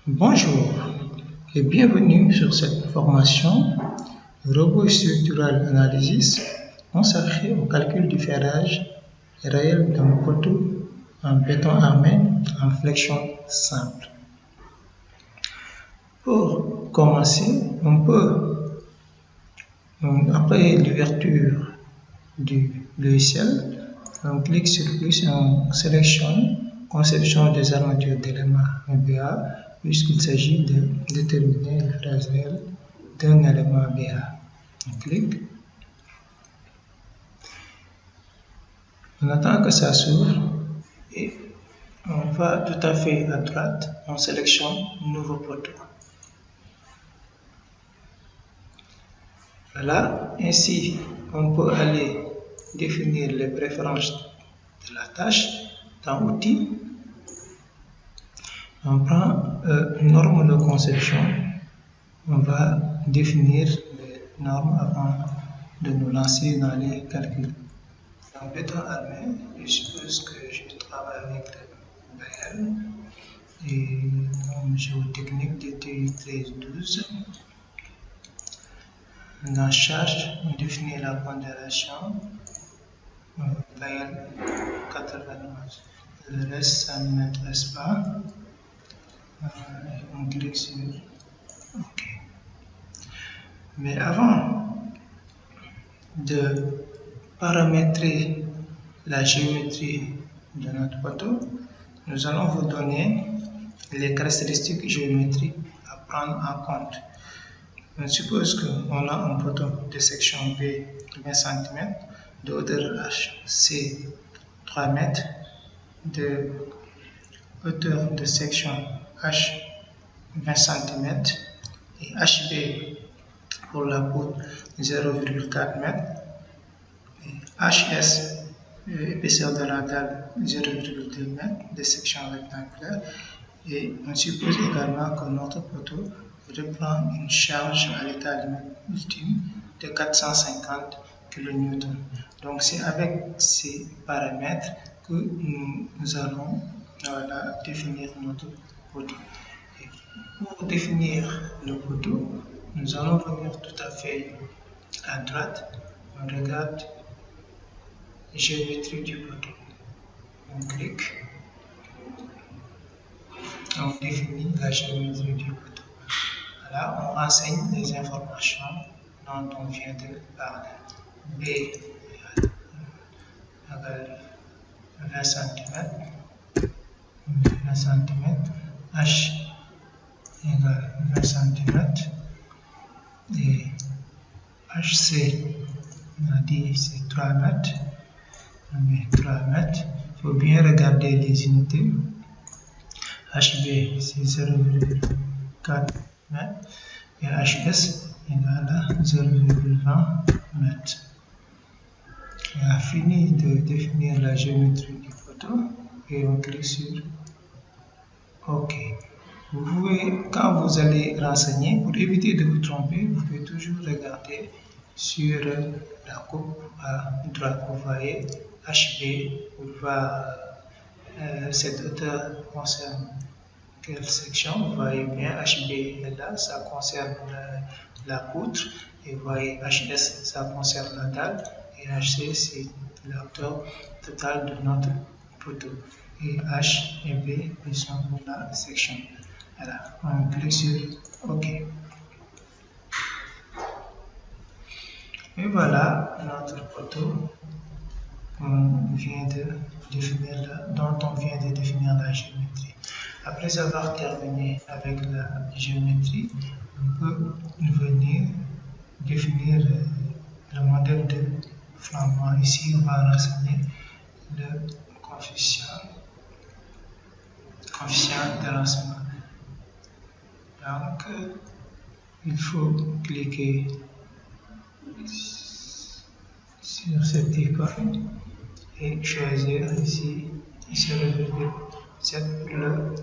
Bonjour et bienvenue sur cette formation Robot Structural Analysis consacrée au calcul du ferrage réel d'un poteau en béton armé en flexion simple. Pour commencer, on peut, après l'ouverture du logiciel, on clique sur plus et on sélectionne conception des armatures d'éléments BA puisqu'il s'agit de déterminer le ferrage réel d'un élément BA. On clique. On attend que ça s'ouvre et on va tout à fait à droite, on sélectionne nouveau poteau. Voilà, ainsi on peut aller définir les préférences de la tâche dans Outils. On prend une norme de conception, on va définir les normes avant de nous lancer dans les calculs. En béton armé, je suppose que je travaille avec le BL et géotechnique DTI 1312. Dans charge, on définit la pondération BL 91. Le reste, ça ne m'intéresse pas. On clique sur OK. Mais avant de paramétrer la géométrie de notre poteau, nous allons vous donner les caractéristiques géométriques à prendre en compte. On suppose qu'on a un poteau de section B 20 cm, de hauteur HC 3 mètres, de hauteur de section H 20 cm et HB pour la poutre 0,4 m et HS épaisseur de la dalle 0,2 m de section rectangulaire, et on suppose également que notre poteau reprend une charge à l'état limite ultime de 450 kN. Donc c'est avec ces paramètres que nous allons définir notre poteau. Et pour définir le poteau, nous allons venir tout à fait à droite, on regarde la géométrie du poteau. On clique, on définit la géométrie du poteau. Là, on renseigne les informations dont on vient de parler. B égale 20 cm, 20 cm, H égale 20 cm et HC, on a dit c'est 3 mètres, on met 3 mètres. Il faut bien regarder les unités. HB c'est 0,4 mètres et HS égale à 0,20 mètres. On a fini de définir la géométrie du poteau et on clique sur OK. Vous pouvez, quand vous allez renseigner, pour éviter de vous tromper, vous pouvez toujours regarder sur la coupe à droite. Vous voyez HB, vous voyez cette hauteur concerne quelle section. Vous voyez bien HB est là, ça concerne la poutre, et vous voyez HS, ça concerne la dalle, et HC c'est la hauteur totale de notre poteau. Et H et B ils sont pour la section. Voilà, on clique sur OK. Et voilà notre poteau dont on vient de définir la géométrie. Après avoir terminé avec la géométrie, on peut venir définir le modèle de flambement. Ici, on va renseigner le coefficient de lancement. Donc, il faut cliquer sur cette icône et choisir ici 0,7 pour le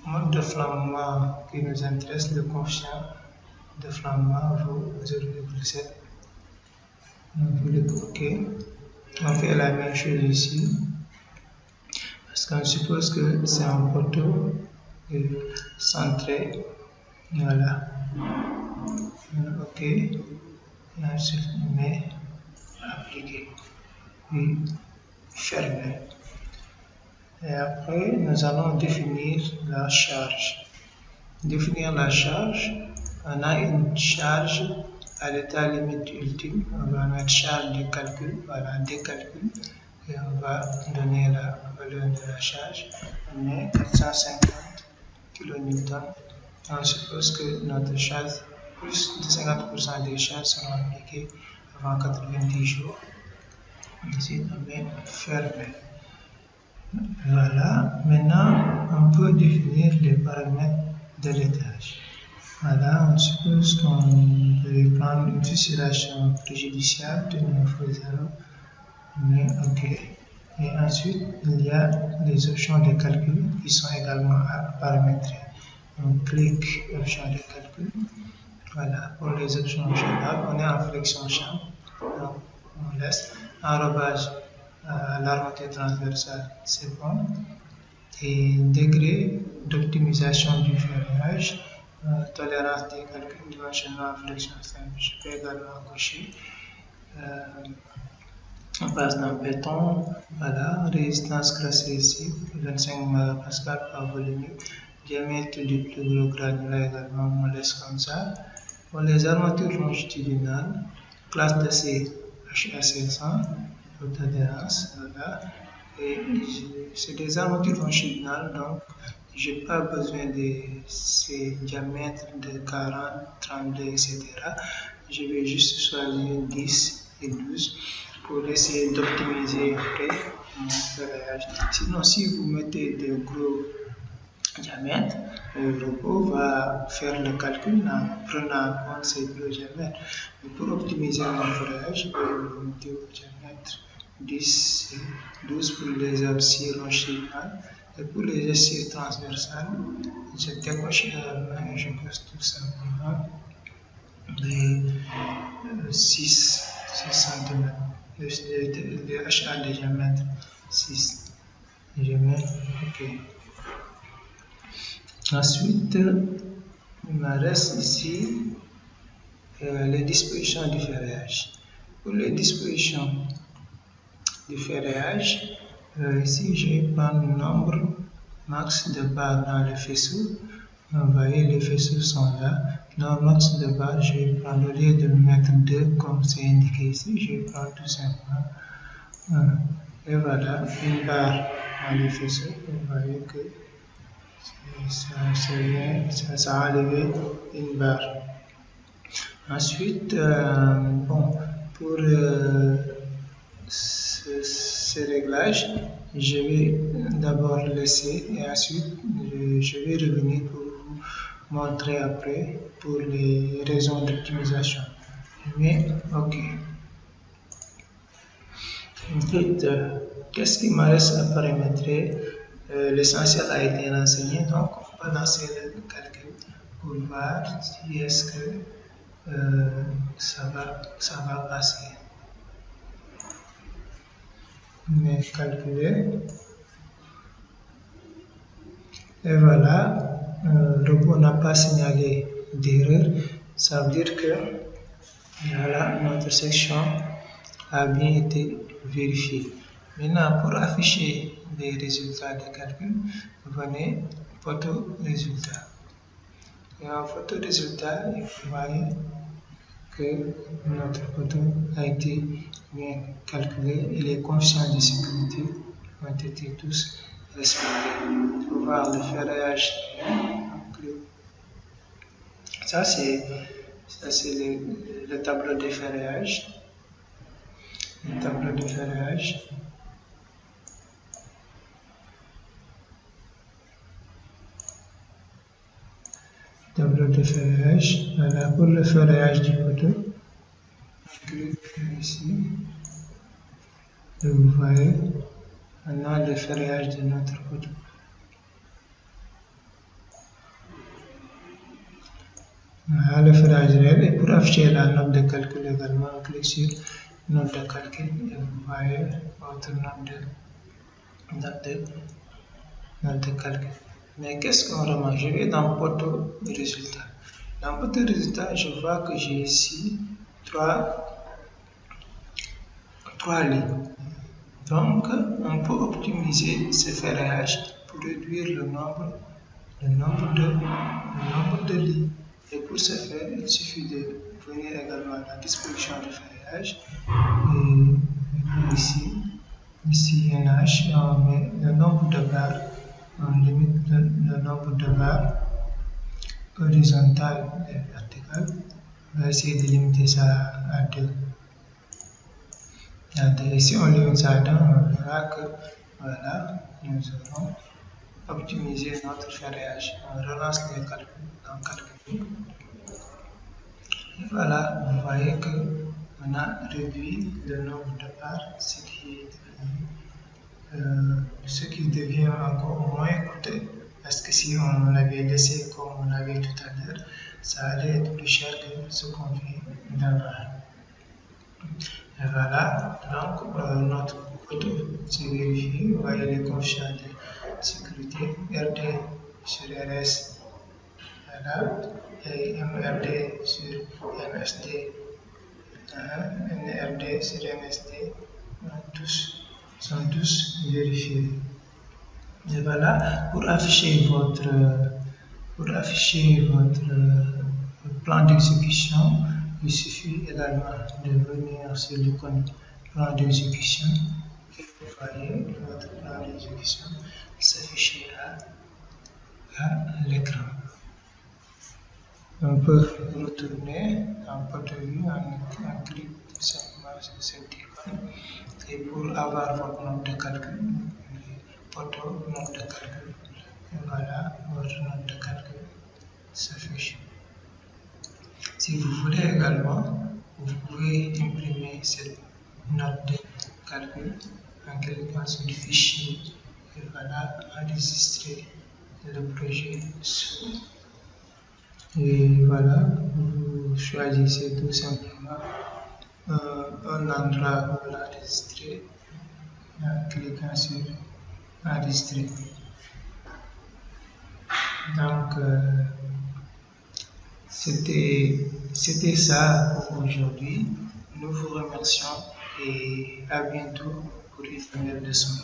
mode de flambement qui nous intéresse. Le coefficient de flambement vaut 0,7. On clique OK. On fait la même chose ici. Parce qu'on suppose que c'est un poteau centré. Voilà. OK. Et ensuite, on met appliquer. Puis fermer. Et après, nous allons définir la charge. Définir la charge, on a une charge à l'état limite ultime. On va mettre charge de calcul, voilà, des calculs. Et on va donner la valeur de la charge. On met 450 kN. On suppose que notre charge, plus de 50% des charges seront appliquées avant 90 jours. Ici, on met fermer. Voilà, maintenant on peut définir les paramètres de l'étage. Voilà, on suppose qu'on peut prendre une fissuration préjudiciable de 9,0. Mais OK. Et ensuite, il y a les options de calcul qui sont également à paramétrer. On clique option de calcul. Voilà, pour les options optionnelles, on est en flexion champ. Donc, on laisse enrobage à l'armature transversale, c'est bon. Et degré d'optimisation du ferrage, tolérance des calculs, dimensionnement flexion simple, je peux également cocher. On passe dans béton, voilà, résistance classée ici, 25 MPa par volume, diamètre du plus gros granulaire également, on laisse comme ça. Pour les armatures longitudinales, classe de C HA500, haute adhérence, voilà. Et c'est des armatures longitudinales, donc je n'ai pas besoin de ces diamètres de 40, 32, etc. Je vais juste choisir 10 et 12 pour essayer d'optimiser après mon ferrage. Sinon, si vous mettez de gros diamètres, le robot va faire le calcul en prenant en compte ces gros diamètres. Mais pour optimiser mon ferrage, je vais mettre au diamètre 10 et 12 pour les abscisses longitudinales. Et pour les abscisses transversales, je décoche et je passe tout simplement les 6 cm. Le HA de diamètre 6. Je mets OK. Ensuite, il me reste ici les dispositions du ferrage. Pour les dispositions du ferrage, ici je vais prendre le nombre max de barres dans le faisceau. Vous voyez, les faisceaux sont là. Dans max de barres, je vais prendre, au lieu de mettre 2 comme c'est indiqué ici, je vais prendre tout simplement 1. Et voilà, une barre dans le faisceau. Vous voyez que ça a enlevé une barre. Ensuite, bon, pour ce réglage, je vais d'abord laisser et ensuite je vais revenir pour vous montrer après pour les raisons d'optimisation. Mais OK. Ensuite, qu'est-ce qui me reste à paramétrer? L'essentiel a été renseigné, donc on va lancer le calcul pour voir si est-ce que ça va passer. Mais calculer. Et voilà, le robot n'a pas signalé d'erreur. Ça veut dire que voilà, notre section a bien été vérifiée. Maintenant, pour afficher les résultats des calculs, venez photo résultat. Et en photo résultat, vous voyez que notre photo a été bien calculé et les coefficients de sécurité ont été tous respectés. Pour voir le ferrage, ça c'est le tableau de ferrage. Le tableau de ferrage. Tableau de ferrage. Voilà pour le ferrage du poteau. On clique ici. Et vous voyez, on a le ferrage de notre poteau. Voilà le ferrage réel. Et pour afficher la note de calcul également, on clique sur note de calcul et vous voyez votre note de note de calcul. Mais qu'est-ce qu'on remarque? Je vais dans poteau résultat. Dans poteau résultat, je vois que j'ai ici trois lignes. Donc, on peut optimiser ce ferrage pour réduire le nombre de lignes. Et pour ce faire, il suffit de venir également à la disposition du ferrage. Et ici NH, et on met le nombre de barres, on limite le nombre de barres horizontales et verticales. On va essayer de limiter ça à 2. Et si on limite ça à 2, on verra que voilà, nous aurons optimisé notre ferrage. On relance les calculs dans calcul. Et voilà, vous voyez que on a réduit le nombre de barres, ce qui devient encore moins coûteux. Parce que si on l'avait laissé comme on l'avait tout à l'heure, ça allait être plus cher que ce qu'on vient d'avoir. Et voilà, donc notre poteau s'est vérifié. Vous voyez les coefficients de sécurité, RD sur RS, voilà, et MRD sur MSD, NRD sur MSD, sont tous vérifiés. Et voilà, pour afficher votre plan d'exécution, il suffit également de venir sur l'icône plan d'exécution et vous voyez votre plan d'exécution s'affichera à l'écran. On peut retourner en poteau vue en cliquant simplement sur cette icône. Et pour avoir votre note de calcul, poteau, note de calcul, et voilà, votre note de calcul s'affiche. Si vous voulez également, vous pouvez imprimer cette note de calcul en cliquant sur le fichier et voilà, enregistrer le projet sous. Et voilà, vous choisissez tout simplement un endroit où l'enregistrer en cliquant sur enregistrer. Donc, c'était ça pour aujourd'hui. Nous vous remercions et à bientôt pour une nouvelle leçon.